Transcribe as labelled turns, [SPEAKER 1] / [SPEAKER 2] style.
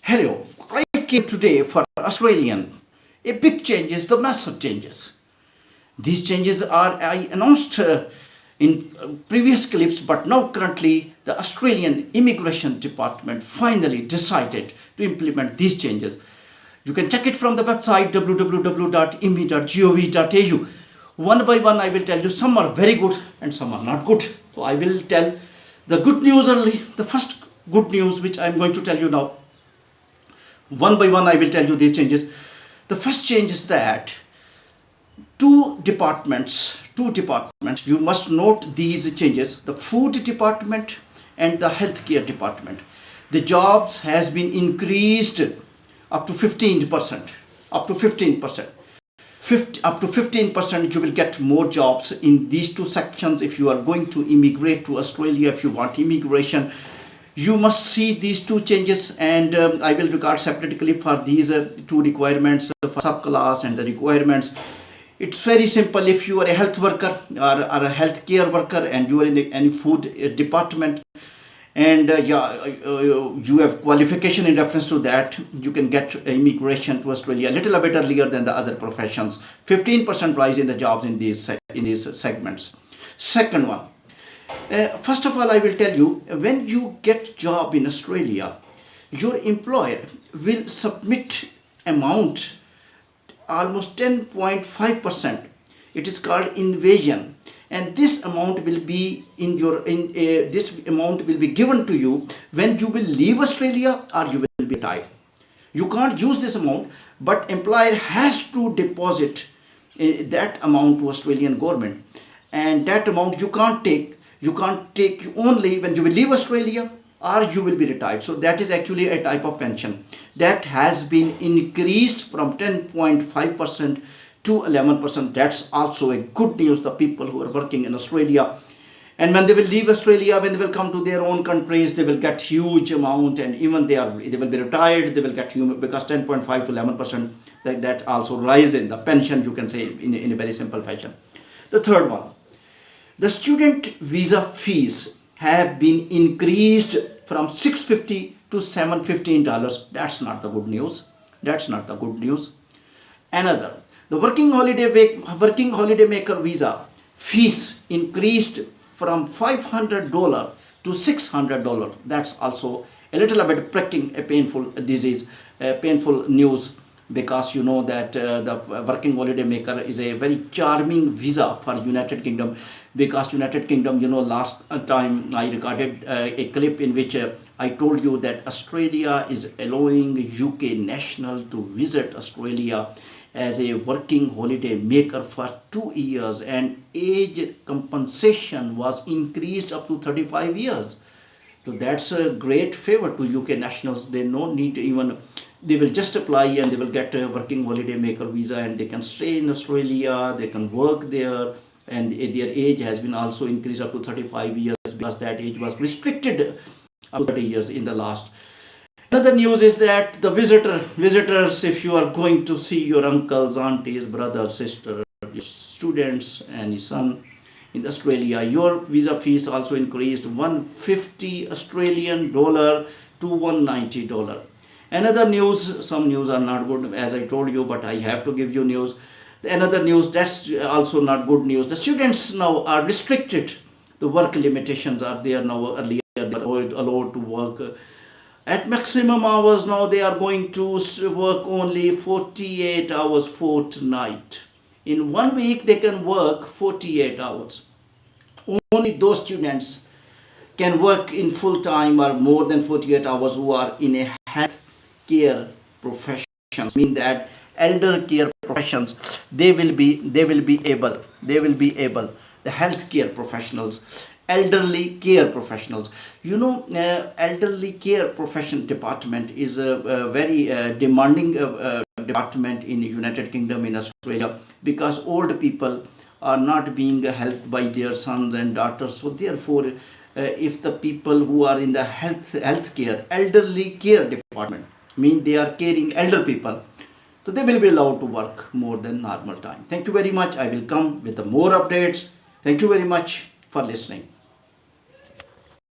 [SPEAKER 1] Hello, I came today for Australian. A big changes, the massive changes. These changes are I announced in previous clips, but now currently the Australian Immigration Department finally decided to implement these changes. You can check it from the website www.immi.gov.au. One by one, I will tell you some are very good and some are not good. So I will tell the good news early. The first good news which I am going to tell you now. One by one, I will tell you these changes. The first change is that two departments, you must note these changes: the food department and the healthcare department. The jobs has been increased up to 15%. Up to 15%. Up to 15% you will get more jobs in these two sections. If you are going to immigrate to Australia, if you want immigration, you must see these two changes, and I will regard separately for these two requirements, for subclass and the requirements. It's very simple. If you are a health worker or a healthcare worker and you are in any food department, and you have qualification in reference to that, you can get immigration to Australia a little bit earlier than the other professions. 15% rise in the jobs in these segments. Second one, first of all, I will tell you, when you get job in Australia, your employer will submit amount almost 10.5%. It is called invasion, and this amount will be this amount will be given to you when you will leave Australia or you will be retired. You can't use this amount, but employer has to deposit that amount to Australian government, and that amount you can't take. You can't take only when you will leave Australia or you will be retired. So that is actually a type of pension that has been increased from 10.5% to 11%. That's also a good news. The people who are working in Australia, and when they will leave Australia, when they will come to their own countries, they will get huge amount, and even they will be retired, they will get huge, because 10.5 to 11%, that also rise in the pension, you can say, in a very simple fashion. The third one, the student visa fees have been increased from $650 to $715. That's not the good news. That's not the good news. Another, the working holiday maker visa fees increased from $500 to $600. That's also a little bit pricking a painful painful news, because you know that the working holiday maker is a very charming visa for United Kingdom, because United Kingdom, last time I recorded a clip in which I told you that Australia is allowing UK national to visit Australia as a working holiday maker for 2 years, and age compensation was increased up to 35 years. So that's a great favor to UK nationals. They don't need to even, they will just apply and they will get a working holiday maker visa, and they can stay in Australia, they can work there, and their age has been also increased up to 35 years, because that age was restricted up to 30 years in the last. Another news is that the visitors, if you are going to see your uncles, aunties, brothers, sisters, students, and your son in Australia, your visa fees also increased $150 Australian dollar to $190. Another news, some news are not good, as I told you, but I have to give you news. Another news that's also not good news: the students now are restricted. The work limitations are there now. Earlier they were allowed to work at maximum hours. Now they are going to work only 48 hours fortnight. In 1 week they can work 48 hours. Only those students can work in full time or more than 48 hours who are in a health care professions. Mean that elder care professions, they will be able, the healthcare professionals, elderly care professionals. Elderly care profession department is a very demanding department in the United Kingdom, in Australia, because old people are not being helped by their sons and daughters. So therefore, if the people who are in the healthcare, elderly care department, mean they are caring elder people, so they will be allowed to work more than normal time. Thank you very much. I will come with the more updates. Thank you very much for listening.